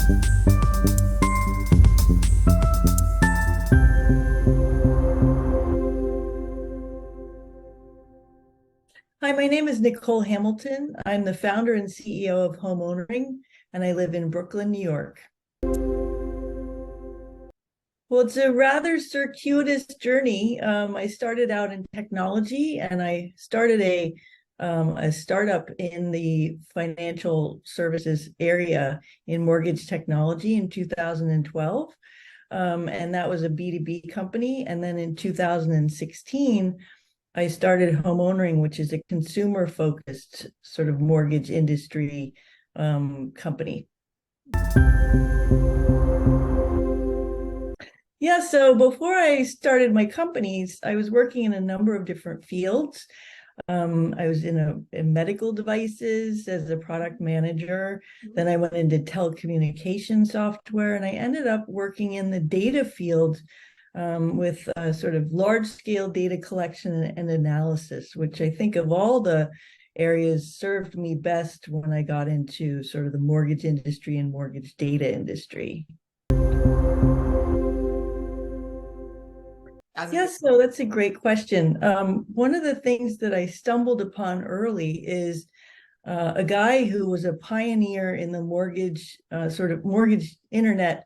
Hi, my name is Nicole Hamilton. I'm the founder and CEO of Homeownering, and I live in Brooklyn, New York. Well, it's a rather circuitous journey. I started out in technology, and I started a startup in the financial services area in mortgage technology in 2012. And that was a B2B company. And then in 2016, I started Homeownering, which is a consumer-focused sort of mortgage industry company. Yeah, so before I started my companies, I was working in a number of different fields. I was in medical devices as a product manager. Then I went into telecommunication software, and I ended up working in the data field with sort of large-scale data collection and analysis, which I think of all the areas served me best when I got into sort of the mortgage industry and mortgage data industry. Yes, so that's a great question. One of the things that I stumbled upon early is a guy who was a pioneer in the mortgage sort of mortgage internet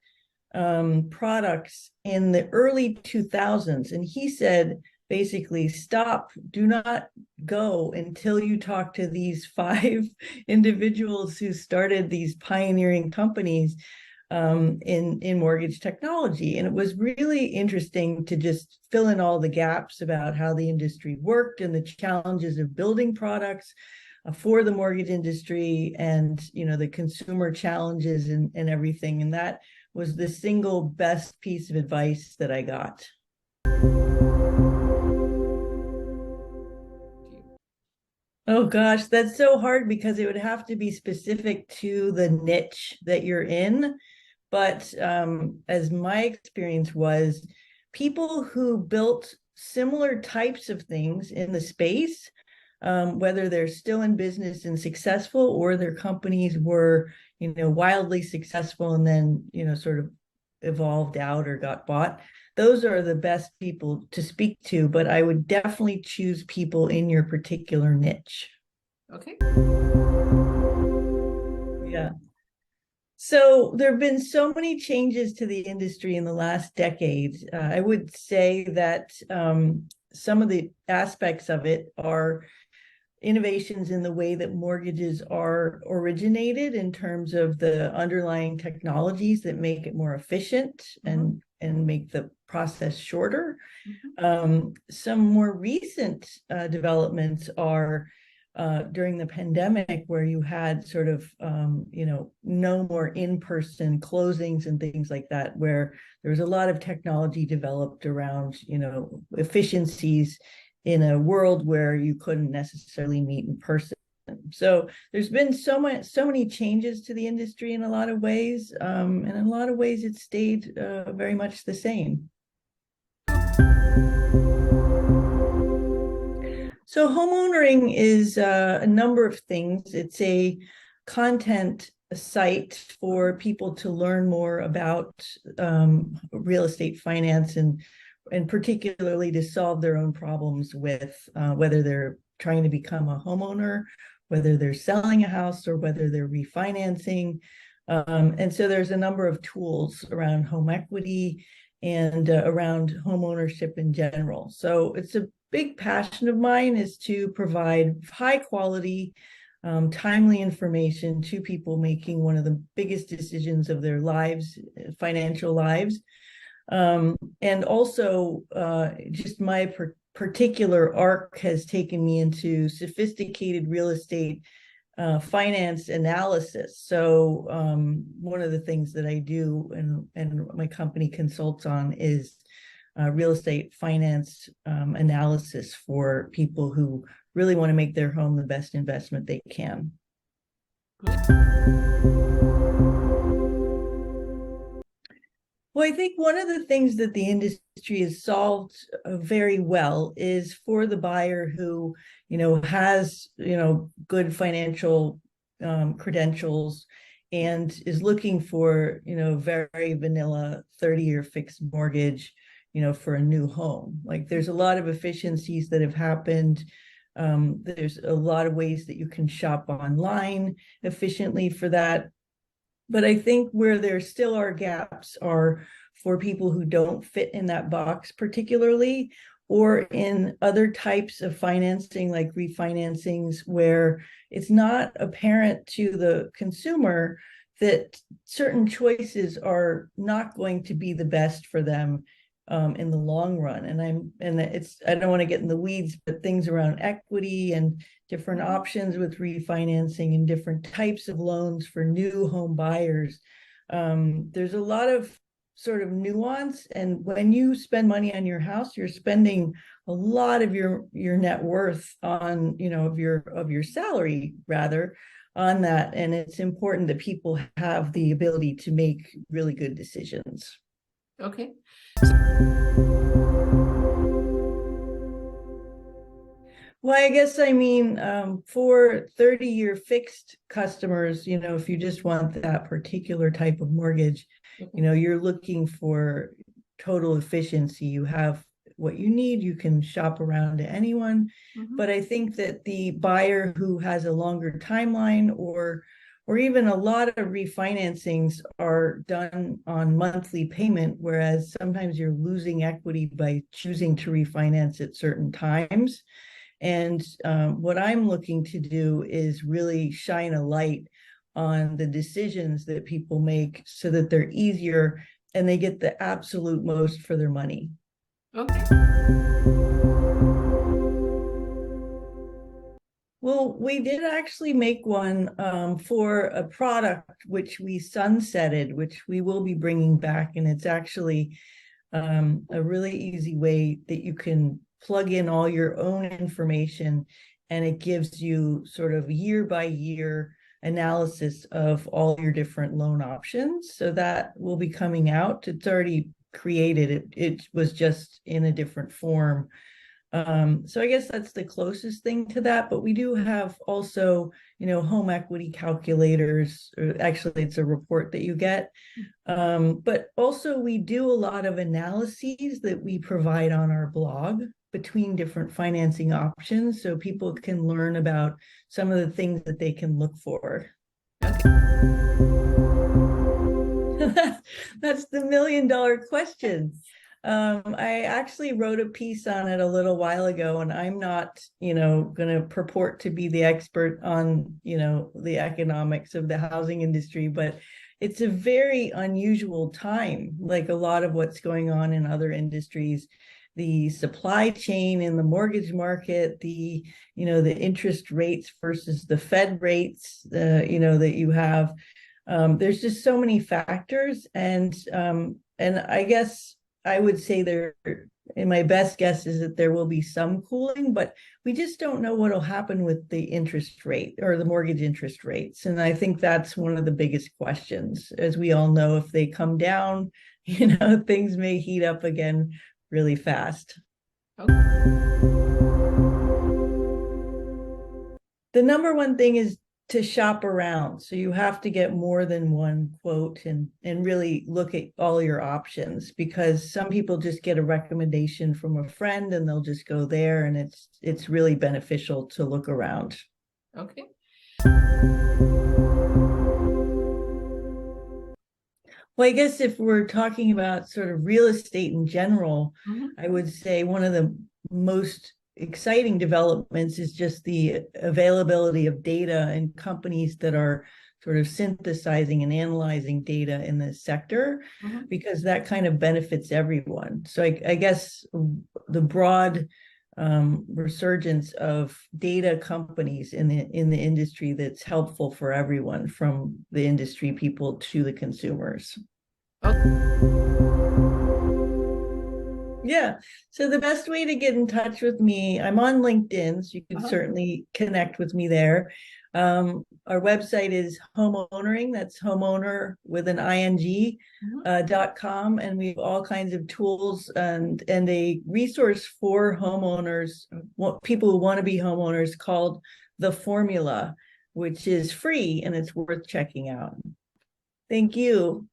products in the early 2000s. And he said, basically, stop, do not go until you talk to these 5 individuals who started these pioneering companies in mortgage technology. And it was really interesting to just fill in all the gaps about how the industry worked and the challenges of building products for the mortgage industry, and the consumer challenges and everything. And that was the single best piece of advice that I got. Oh gosh, that's so hard because it would have to be specific to the niche that you're in. But as my experience was, people who built similar types of things in the space, whether they're still in business and successful, or their companies were, wildly successful and then, sort of evolved out or got bought, those are the best people to speak to. But I would definitely choose people in your particular niche. Okay. Yeah. So there have been so many changes to the industry in the last decade. I would say that some of the aspects of it are innovations in the way that mortgages are originated, in terms of the underlying technologies that make it more efficient and make the process shorter. Some more recent developments are during the pandemic, where you had sort of, no more in-person closings and things like that, where there was a lot of technology developed around, efficiencies in a world where you couldn't necessarily meet in person. So there's been so many changes to the industry in a lot of ways, and in a lot of ways it stayed very much the same. So Homeownering is a number of things. It's a content site for people to learn more about real estate finance, and particularly to solve their own problems with whether they're trying to become a homeowner, whether they're selling a house, or whether they're refinancing. And so there's a number of tools around home equity and around home ownership in general. So it's a big passion of mine is to provide high quality, timely information to people making one of the biggest decisions of their lives, financial lives. And also just my particular arc has taken me into sophisticated real estate finance analysis. So one of the things that I do and my company consults on is real estate finance analysis for people who really want to make their home the best investment they can. Well, I think one of the things that the industry has solved very well is for the buyer who, has, good financial credentials and is looking for, very vanilla 30-year fixed mortgage, for a new home. Like there's a lot of efficiencies that have happened. There's a lot of ways that you can shop online efficiently for that. But I think where there still are gaps are for people who don't fit in that box particularly, or in other types of financing like refinancings where it's not apparent to the consumer that certain choices are not going to be the best for them in the long run. I don't want to get in the weeds, but things around equity and different options with refinancing and different types of loans for new home buyers. There's a lot of sort of nuance, and when you spend money on your house, you're spending a lot of your net worth on, of your salary rather, on that. And it's important that people have the ability to make really good decisions. Okay. Well, I guess for 30-year fixed customers, if you just want that particular type of mortgage, you're looking for total efficiency. You have what you need, you can shop around to anyone. But I think that the buyer who has a longer timeline, or even a lot of refinancings are done on monthly payment, whereas sometimes you're losing equity by choosing to refinance at certain times. And what I'm looking to do is really shine a light on the decisions that people make so that they're easier and they get the absolute most for their money. Okay. Well, we did actually make one for a product which we sunsetted, which we will be bringing back. And it's actually a really easy way that you can plug in all your own information, and it gives you sort of year by year analysis of all your different loan options. So that will be coming out. It's already created. It was just in a different form. So I guess that's the closest thing to that. But we do have also, home equity calculators. Actually, it's a report that you get. But also we do a lot of analyses that we provide on our blog between different financing options, so people can learn about some of the things that they can look for. Okay. That's the $1 million question. I actually wrote a piece on it a little while ago, and I'm not, going to purport to be the expert on, the economics of the housing industry, but it's a very unusual time, like a lot of what's going on in other industries. The supply chain in the mortgage market, the interest rates versus the Fed rates, that you have. There's just so many factors, and I guess I would say and my best guess is that there will be some cooling, but we just don't know what will happen with the interest rate or the mortgage interest rates. And I think that's one of the biggest questions. As we all know, if they come down, things may heat up again really fast. Okay. The number one thing is to shop around. So you have to get more than one quote and really look at all your options, because some people just get a recommendation from a friend and they'll just go there, and it's really beneficial to look around. Okay. Well, I guess if we're talking about sort of real estate in general, I would say one of the most exciting developments is just the availability of data and companies that are sort of synthesizing and analyzing data in this sector, because that kind of benefits everyone. So I guess the broad resurgence of data companies in the industry that's helpful for everyone, from the industry people to the consumers. Yeah. So the best way to get in touch with me, I'm on LinkedIn, so you can certainly connect with me there. Our website is Homeownering, that's homeowner with an ing, .com, and we have all kinds of tools and a resource for homeowners, people who want to be homeowners, called The Formula, which is free and it's worth checking out. Thank you.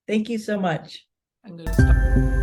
Thank you so much. I'm going to stop.